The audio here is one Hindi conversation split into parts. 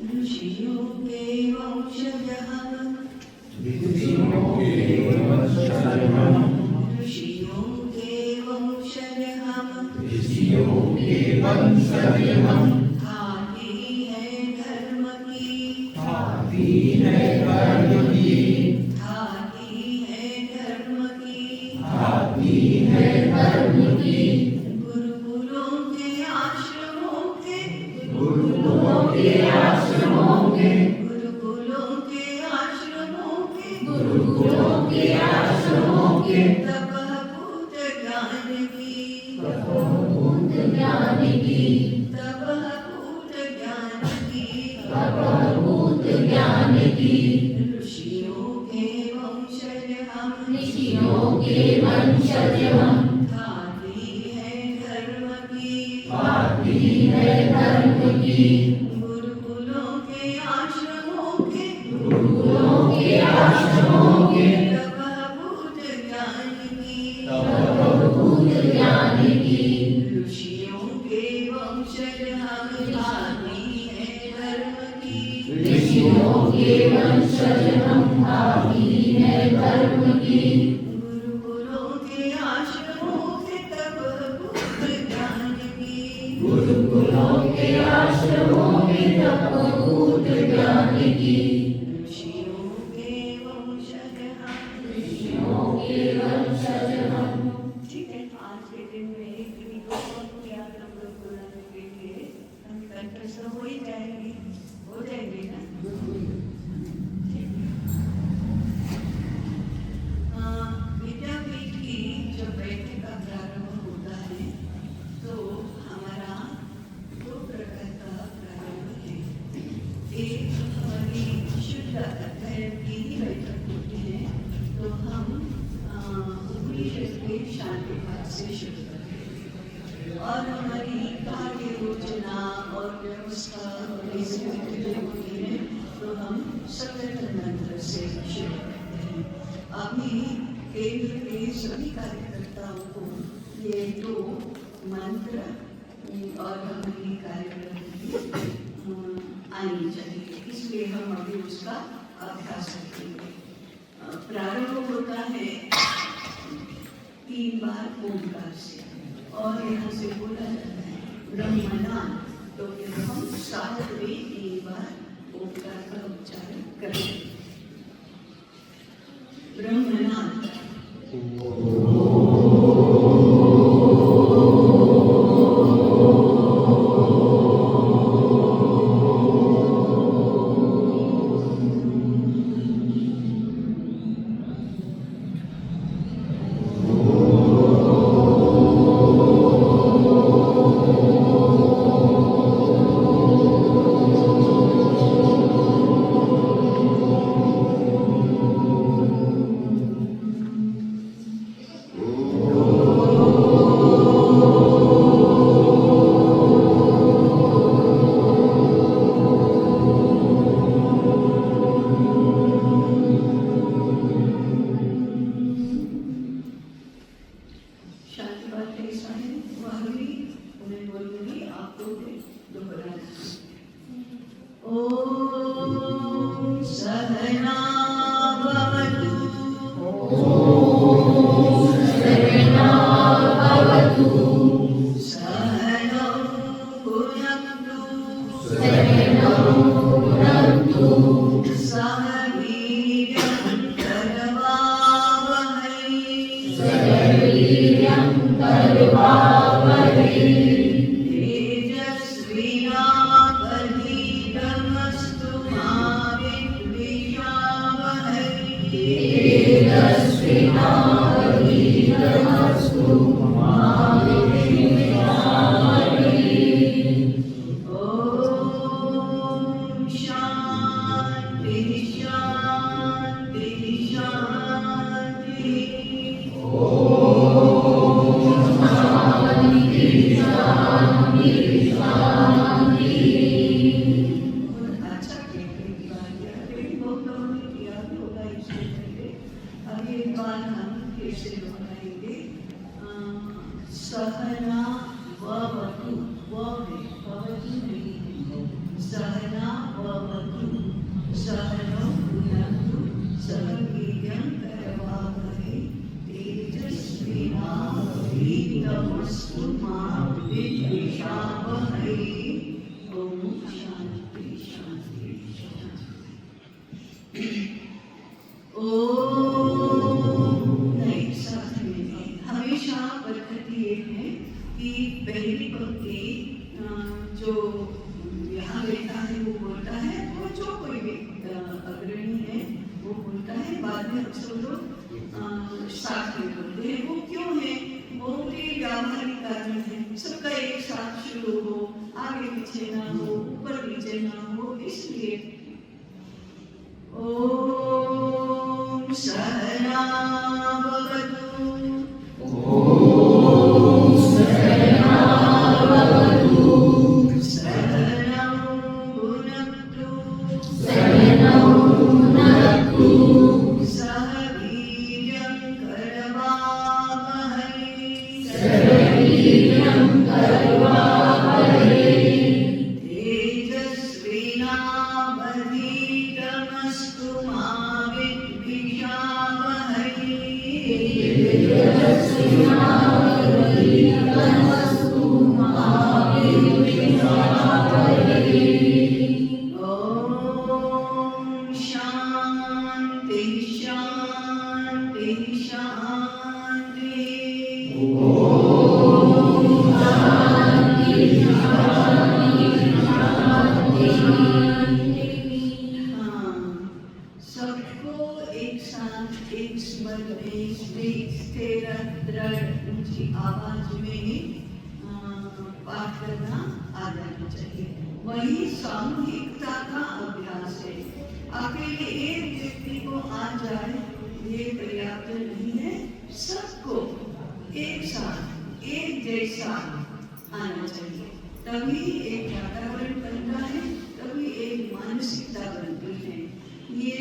ऋषियों के वंशज हम, ऋषियों के वंशज हम, ऋषियों के वंशज हम, ऋषियों के वंशज हम। थाती है धर्म की, थाती है धर्म की, थाती है धर्म की, थाती है धर्म की। गुरुकुलों के आश्रमों के, गुरुकुलों के आश्रमों के, गुरुकुलों के आश्रमों के, गुरुकुलों के आश्रमों के। तपःभूत ज्ञान की, तपःभूत ज्ञान की, तपःभूत ज्ञान की, तपःभूत ज्ञान की। ऋषियों के वंशज हम, ऋषियों के वंशज हम। थाती है धर्म की, थाती है धर्म की, गुरुकुलों के आश्रमों के, गुरुकुलों के आश्रमों के। तपःभूत ज्ञान की, तपःभूत ज्ञान की, ऋषियों के वंशज हम, थाती है धर्म की, ऋषियों के वंशज हम। थाती है धर्म की, गुरुकुलों के आश्रमों के, तपःभूत ज्ञान की, गुरुकुलों के आश्रमों के। तपःभूत ज्ञान की, ऋषियों के वंशज हम, ऋषियों के वंशज हम। ठीक है। आज के दिन में एक दो याद हम लोग बुलाने के लिए हम कंठस्थ हो ही जाएंगे, हो जाएंगे ना। ठीक है। विद्यापीठ की जब बैठक का प्रारंभ होता है तो हमारा दो प्रकार का प्रारंभ है। एक हमारी शुद्ध अध्ययन की ही बैठक होती है, तो हम उपनिषद के शांति पाठ से शुरू करते हैं और हमारी कार्य योजना और व्यवस्था और ऐसी विधियां होती है, तो हम संगठन मंत्र से शुरू करते हैं। अभी केंद्र के सभी कार्यकर्ताओं को ये दो मंत्र और हमारी कार्यक्रम आनी चाहिए, इसलिए हम अभी उसका अभ्यास करेंगे। प्रारंभ होता है 3 बार ओंकार से और यहाँ से बोला जाता है ब्रह्मनाद। तो फिर हम साथ में 3 बार ओंकार का उच्चारण करें। ब्रह्मनाद। सहना ववतु, व भवतु नहीं है, सहना व सहनौ भुनक्तु सह वीर्यं करवावहै तेजस्विनावधीतमस्तु मा विद्विषावहै। ओम शांति शांति शांति। ओम नहीं, साथ में हमेशा बरकत ये है कि पहली पंक्ति जो यहाँ बैठा है वो बोलता है, और जो कोई भी अग्रणी है वो बोलता है, बाद में अक्सर लोग साथ में बोलते हैं। वो क्यों है? बहुत ही व्यावहारिक कारण है। सबका एक साथ शुरू हो, आगे पीछे ना हो, ऊपर नीचे ना हो, इसलिए ओम सहना भवतु। ओम सहना भवतु। सहनौ भुनक्तु सहनौ भुनक्तु सह वीर्यं करवावहै सह वीर्यं करवावहै तेजस्विनावधीतमस्तु मा विद्विषावहै। तेजस्विनावधीतमस्तु मा विद्विषावहै। ओम शांति शांति शांति। ओम शांति शांति शांति। हाँ, सबको एक साथ एक स्वर में स्थिर दृढ़ ऊंची आवाज में पाठ करना आ जाना चाहिए। वही सामूहिकता का अभ्यास है। अकेले एक व्यक्ति को आ जाए ये पर्याप्त नहीं है, सबको एक साथ एक जैसा आना चाहिए, तभी एक वातावरण बनता है, तभी एक मानसिकता बनती है। ये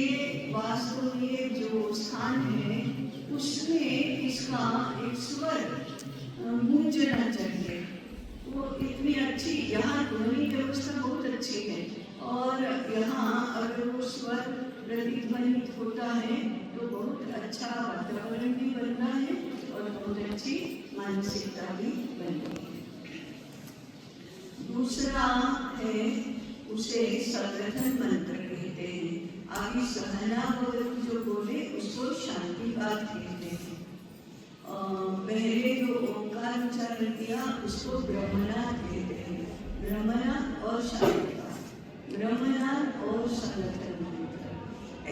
वास्तव में जो स्थान है उसमें इसका एक स्वर गूंजना चाहिए। वो इतनी अच्छी, यहाँ ध्वनि व्यवस्था बहुत अच्छी है, और यहाँ अगर वो स्वर प्रतिध्वनित होता है तो बहुत अच्छा वातावरण भी बनता है और बहुत अच्छी मानसिकता भी बनती है। दूसरा है, उसे संगठन मंत्र कहते हैं। आगे सहना भवतु जो बोले उसको शांति बात कहते हैं। पहले जो ओंकार उच्चारण किया उसको ब्रह्मनाद कहते हैं। ब्रह्मनाद और शांति बात, ब्रह्मनाद और संगठन मंत्र,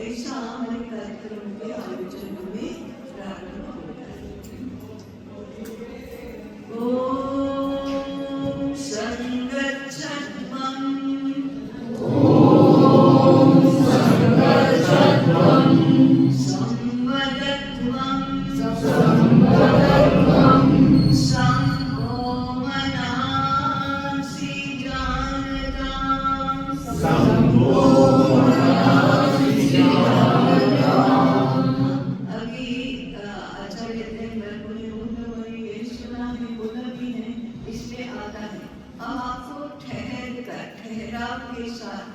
ऐसा हमारे कार्यक्रम के आयोजन में प्रारंभ होता है। ओम संगच्छध्वं ओम संगच्छध्वं संवदध्वं संवदध्वं संभोमनासि जानताम्। संभोमनासि जानताम्। अभी आचार्य वर्गों ने ये सुना है, बोला भी है, इसमें आता है। अब आपको ठहर कर, ठहराव के साथ,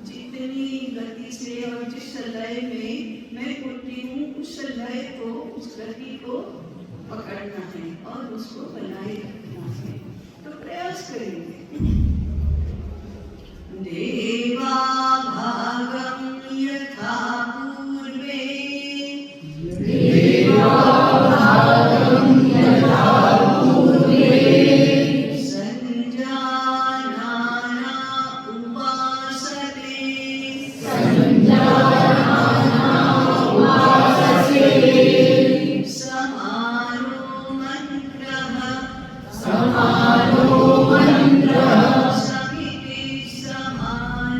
जितनी गति से और जिस लय में मैं बोलती हूँ उस लय को, उस गति को पकड़ना है और उसको बनाए रखना है। तो प्रयास करेंगे। देवा भागं यथा पूर्वे देवाभागं यथा पूर्वे संजानाना उपासते संजानाना उपासते समानो मन्त्रः समानो मन्त्रः समिति समानो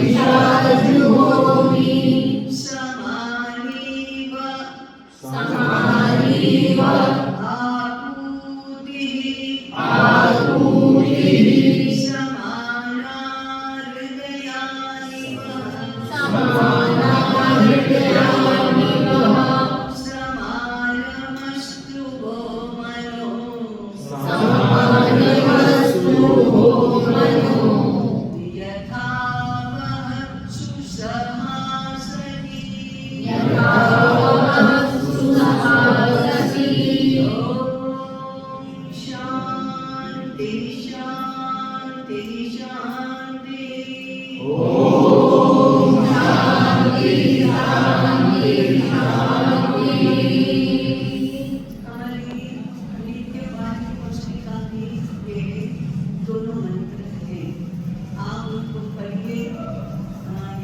अभिषाजुहोमि समानीव समानीव आपूतिः आपूतिः समाना हृदयानिव समाना हृदयानिव समानमस्तु वो मनो समानमस्तु वो मनो यथा वहत्सु सहासनि यथा वहत्सु सहासनि ॐ शान्ति शान्ति शान्ति ओम शांति शांति शांति हमारी नित्य पाठ पुस्तिका में ये दोनों मंत्र हैं। आप उनको पढ़िए,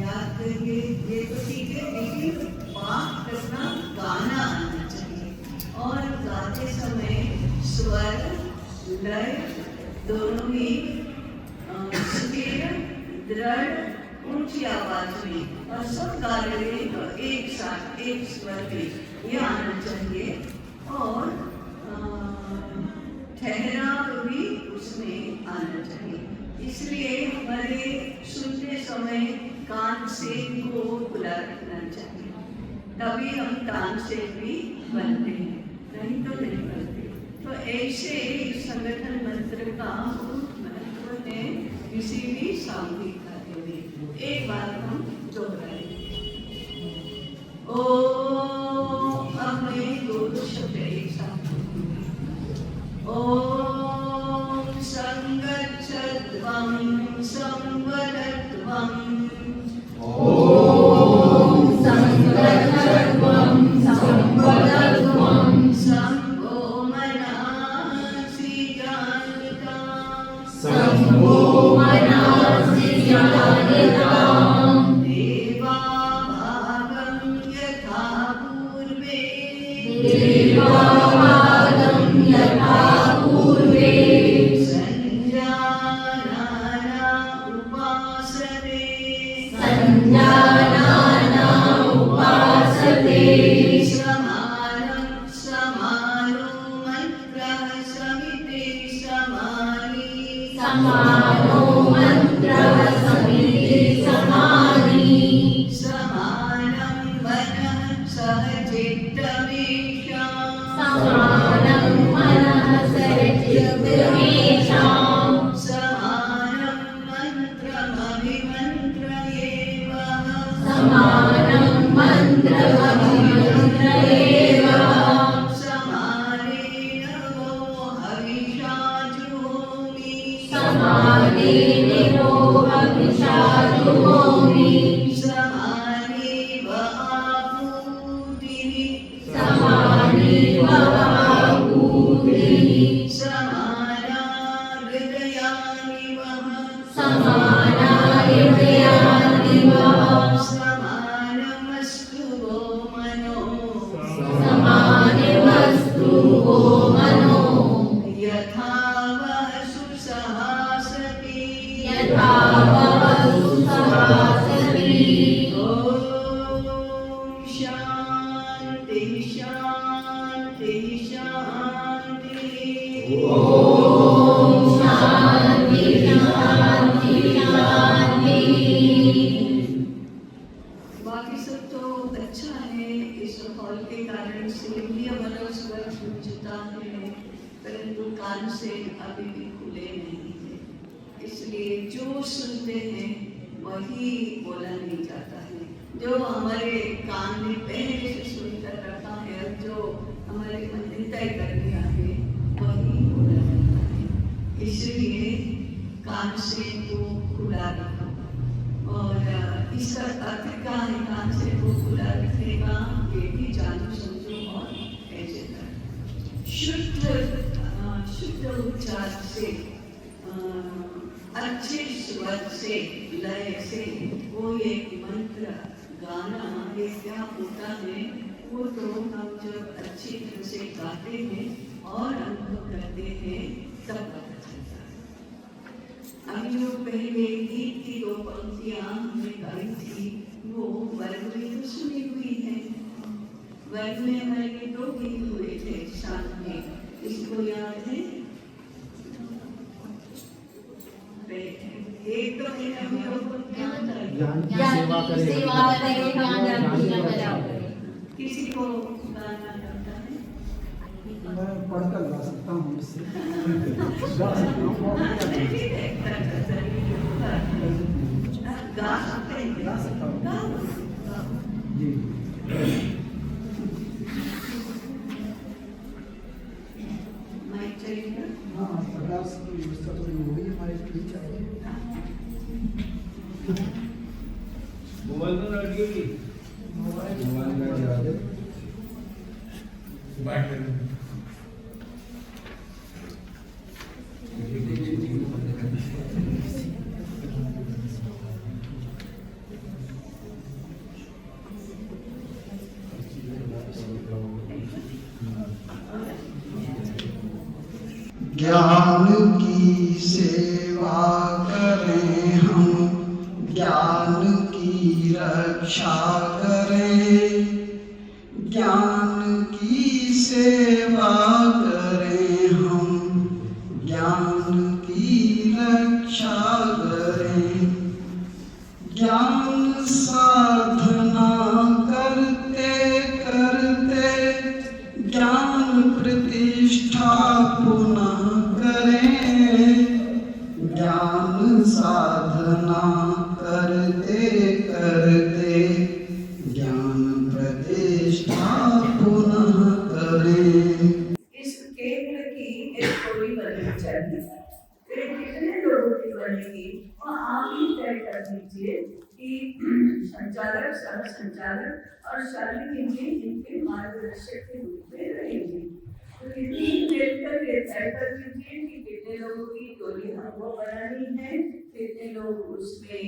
याद करिए। ये तो ठीक है, लेकिन पाठ करना गाना आना चाहिए और गाते समय स्वर लय दोनों ही स्थिर दृढ़ ऊंची आवाज में और सब गा रहे हैं तो एक साथ एक स्वर में ये आना चाहिए और ठहराव भी उसमें आना चाहिए। इसलिए हमारे सुनते समय कान से को खुला रखना चाहिए, तभी हम कान से भी बनते हैं, नहीं तो नहीं बनते। तो ऐसे संगठन मंत्र का बहुत महत्व है किसी भी सामूहिक कार्य में। एक बार हम दोहराएंगे। ओम अपने गुरु शब्द एक साथ ओम संगच्छध्वं संवदध्वं ओम संगच्छध्वं संवदध्वं शम्भो मनासि जानिताम् शम्भो मनासि जानिताम् देवाभागं यथा पूर्वे देवाभागं यथा पूर्वे सञ्जानाना उपासते सञ्जानाना उपासते समानं समानो मन्त्रः समिते समानि समानो मन्त्रः समिति समानि समानं मनः सह चित्तमेषाम् समानं मनः सचित्तमेषाम् समानं मन्त्रमभिमन्त्रयेव समानं मन्त्रमभिमन्त्रयेव समानेन वो हविषा जुहोमि समानेन वो हविषा जुहोमि समानेव आपूतिः समानेव आपूतिः समाना हृदयानिव समाना हृदयानिव समानमस्तु वो मनो समानमस्तु वो मनो यथा वसु सहासति यथा वसु सहासति ॐ शान्ति शान्ति शान्तिः ओम शांति शांति शांति बाकी सब तो अच्छा है। इस हॉल के कारण से भी हमारा स्वर गूंजता है, परंतु कान से अभी भी खुले नहीं है। इसलिए जो सुनते हैं वही बोला नहीं जाता है। जो हमारे कान ने पहले से सुनकर रखा है और जो हमारे मन ने तय कर दिया है वही बोला जाता है। इसलिए कान से तो खुला रखो। और इसका अर्थ क्या है कान से वो खुला रखने का, ये भी जानो समझो और ऐसे कर शुद्ध उच्चार से अच्छे स्वर से लय से वो एक मंत्र गाना ये क्या होता है, वो तो हम जब अच्छी तरह से गाते हैं और अनुभव करते हैं तब पता चलता है। अभी दिनों पहले गीत की 2 पंक्तियां हमने गाई थी, वो वन में तो सुनी हुई है। वन में हमारे 2 दिन हुए थे साथ में, इसको याद है? एक तो महीना में वो क्या होता है? सेवा करें, ज्ञान पूजन कराओ। किसी को गाना आता है? मैं पढ़कर गा सकता हूँ इससे गा सकता हूँ जी। माइक चाहिए? हाँ, प्रकाश की व्यवस्था तो नहीं होगी, हमारे लिए चाहिए। मोबाइल तो लग गई। मोबाइल में गिरा दे। ज्ञान की सेवा करें हम, ज्ञान की रक्षा करें, ज्ञान की सेवा करें हम, ज्ञान की रक्षा करें, ज्ञान साधना करते करते ज्ञान प्रतिष्ठा पुनः करें, ज्ञान साधना करते करते ज्ञान प्रतिष्ठा पुनः करें। इस केंद्र की एक कोई बननी चाहिए। फिर कितने लोगों की बनेगी और आप ही तय कर दीजिए कि संचालक, सह संचालक और शालिनी जी इनके मार्गदर्शक के रूप में रहेंगे। तो इतनी देर तक ये तय कर दीजिए कि कितने लोगों की टोली हमको बनानी है, कितने लोग उसमें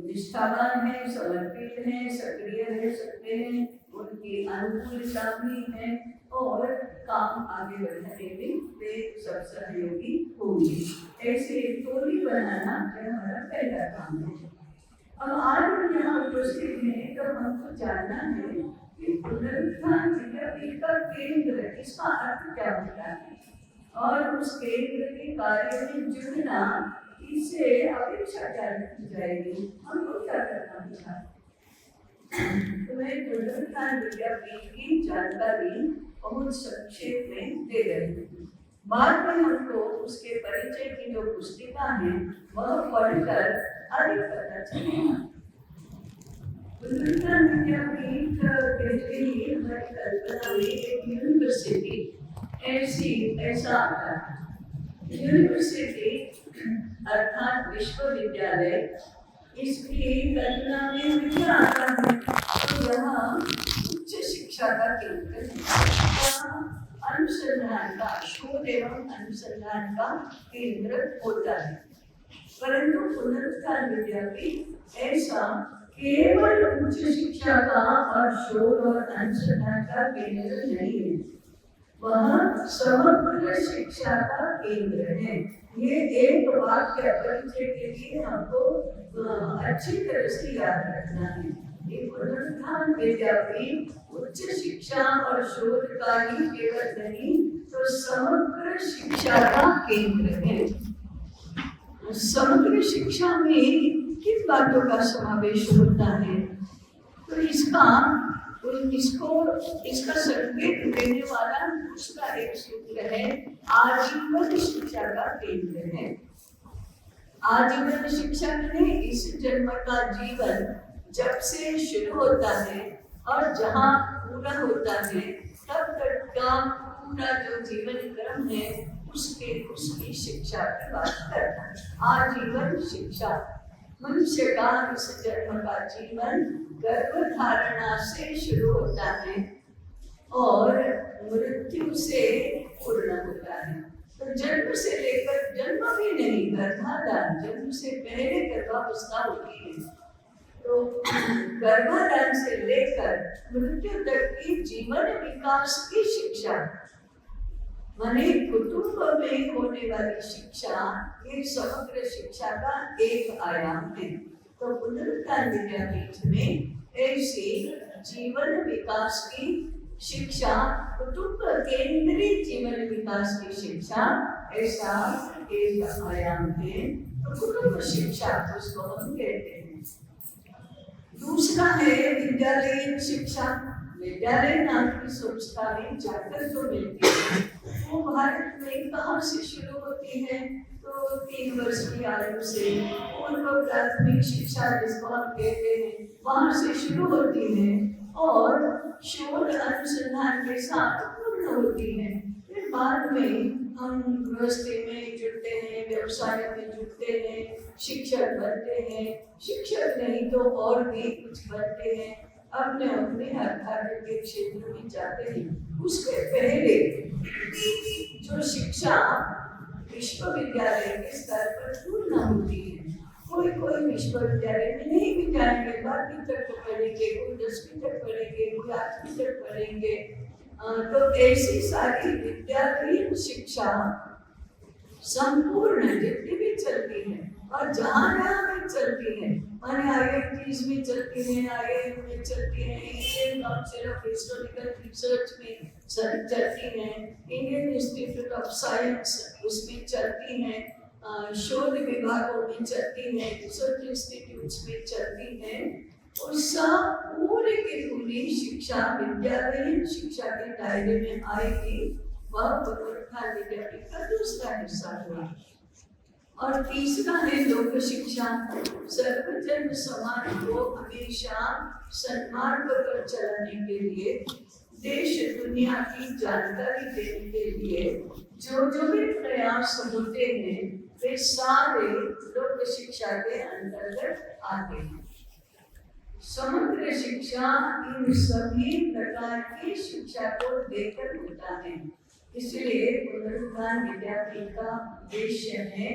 निष्ठावान है, समर्पित है, सक्रिय रह सकते हैं, उनकी अनुकूलता भी है और काम आगे बढ़ाने में वे सब सहयोगी होंगे। ऐसे टोली बनाना हमारा पहला काम है। अब आज हम यहाँ उपस्थित हैं तो हमको जानना है कि पुनरुत्थान विद्यापीठ का केंद्र, इसका अर्थ क्या होता है और उस केंद्र के कार्य में जुड़ना, इससे अपेक्षा क्या रखी जाएगी, हमको क्या करना होगा। तुम्हें पुनरुत्थान विद्यापीठ की जानकारी बहुत संक्षेप में दे रही हूँ। बाद में हमको उसके परिचय की जो पुस्तिका है वह पढ़कर अधिक पता चलेगा। पुनरुत्थान विद्यापीठ के लिए हमारी कल्पना में एक यूनिवर्सिटी ऐसा आता है। यूनिवर्सिटी अर्थात विश्वविद्यालय, इसकी कल्पना में क्या आता है तो यहाँ उच्च शिक्षा का केंद्र है, अनुसंधान का, शोध एवं अनुसंधान का केंद्र होता है। परंतु पुनरुत्थान विद्यापीठ ऐसा केवल उच्च शिक्षा का और शोध और अनुसंधान का केंद्र नहीं है, वह समग्र शिक्षा का केंद्र है। ये एक वाक्य परिचय के लिए हमको अच्छी तरह से याद रखना है। ये पुनरुत्थान विद्यापीठ उच्च शिक्षा और शोध का ही केवल नहीं तो समग्र शिक्षा का केंद्र है। समग्र शिक्षा में किन बातों का समावेश होता है तो इसका संकेत देने वाला उसका एक सूत्र है, आजीवन शिक्षा का केंद्र है। आजीवन शिक्षा में इस जन्म का जीवन जब से शुरू होता है और जहाँ पूरा होता है तब तक का पूरा जो जीवन क्रम है उसकी शिक्षा की बात करता है। आजीवन शिक्षा, मनुष्य का इस जन्म का जीवन गर्भधारणा से शुरू होता है और मृत्यु से पूर्ण होता है। तो जन्म से लेकर, जन्म भी नहीं, गर्भाधान, जन्म से पहले गर्भावस्था होती है, तो गर्भाधान से लेकर मृत्यु तक की जीवन विकास की शिक्षा माने कुटुंब में होने वाली शिक्षा ये समग्र शिक्षा का एक आयाम है। तो पुनरुत्थान विद्यापीठ में ऐसी जीवन विकास की शिक्षा, कुटुंब केंद्रित जीवन विकास की शिक्षा ऐसा एक आयाम है। तो कुटुंब शिक्षा उसको हम कहते हैं। दूसरा है विद्यालयीन शिक्षा। विद्यालय नाम की संस्था में जाकर जो मिलती है वो भारत में कहाँ से शुरू होती है? तो 3 वर्ष की आयु से पूर्व प्राथमिक शिक्षा जिसको हम कहते हैं वहाँ से शुरू होती है और शोध अनुसंधान के साथ पूर्ण होती है। फिर बाद में हम गृहस्थी में जुड़ते हैं, व्यवसाय में जुड़ते हैं, शिक्षक बनते हैं, शिक्षक नहीं तो और भी कुछ बनते हैं, अपने अपने आध्यात्मिक के क्षेत्र में जाते हैं। उसके पहले जो शिक्षा विश्वविद्यालय के स्तर पर पूर्ण होती है। कोई कोई विश्वविद्यालय में नहीं भी जाएंगे, 12वीं तक पढ़ेंगे, कोई 10वीं तक पढ़ेंगे, कोई 8वीं तक पढ़ेंगे। तो ऐसी सारी विद्यालयीन शिक्षा संपूर्ण जितनी भी चलती है और जहाँ भी चलती है, माने IITs में चलती है, IIM में चलती है, Indian council of historical research में चलती है, इंडियन इंस्टीट्यूट ऑफ साइंस उसमें चलती है, शोध विभागों में चलती है, रिसर्च इंस्टीट्यूट्स में चलती है। और सब पूरी की पूरी शिक्षा विद्यालयीन शिक्षा के दायरे में आएगी। वह पुनरुत्थान विद्यापीठ का दूसरा हिस्सा हुआ। और तीसरा है लोक शिक्षा। सर्वजन समाज को हमेशा सन्मार्ग पर चलाने के लिए, देश दुनिया की जानकारी देने के लिए जो भी प्रयास होते हैं वे सारे लोक शिक्षा के अंतर्गत आते हैं। समग्र शिक्षा इन सभी प्रकार की शिक्षा को देकर होता है। इसलिए पुनरुत्थान विद्यापीठ का उद्देश्य है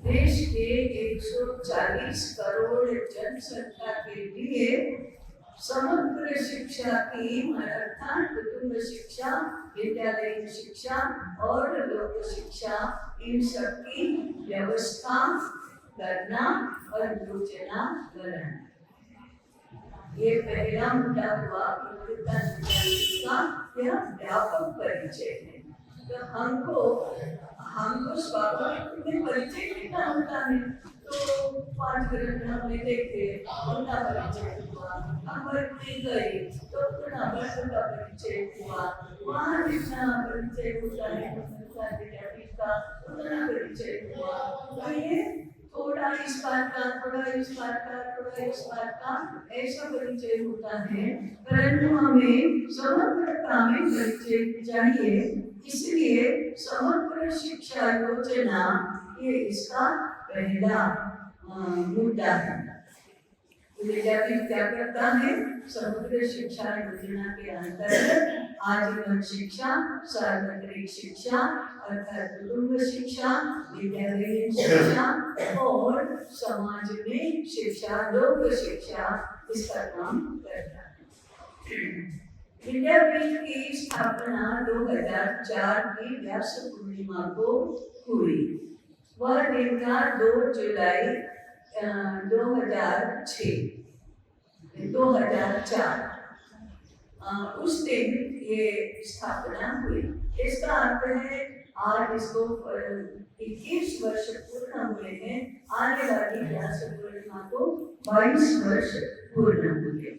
देश के 140 करोड़ जनसंख्या के लिए समग्र शिक्षा की अर्थात कुटुंब शिक्षा, विद्यालयीन शिक्षा और लोक शिक्षा इन सब की व्यवस्था करना और योजना बनाना। ये पहला मुद्दा हुआ पुनरुत्थान विद्यापीठ का। यह व्यापक परिचय है। तो हमको स्वाभाविक में परिचय कितना होता है? तो 5 ग्रंथ हमने देखे, उनका परिचय हुआ। अमर में गए तो पुनः वर्ष का परिचय हुआ। वहाँ जितना परिचय होता है पुनरुत्थान विद्यापीठ का उतना परिचय हुआ। तो ये थोड़ा इस बात का, थोड़ा इस बात का, थोड़ा इस बात का ऐसा परिचय होता है, परंतु हमें समग्रता में परिचय चाहिए। इसलिए समग्र शिक्षा योजना ये इसका पहला मुद्दा है। विद्यापीठ क्या करता है? समग्र शिक्षा योजना के अंतर्गत आजीवन शिक्षा, सार्वत्रिक शिक्षा अर्थात कुटुंब शिक्षा, विद्यालयीन शिक्षा और समाज में शिक्षा, लोक शिक्षा इसका काम करता है। विद्यापीठ की स्थापना 2004 की व्यास पूर्णिमा को हुई। वह दिन था 2 जुलाई 2004। उस दिन ये स्थापना हुई। इसका अर्थ है आज इसको 21 वर्ष पूर्ण हुए हैं। आने वाली व्यास पूर्णिमा को 22 वर्ष पूर्ण हुए।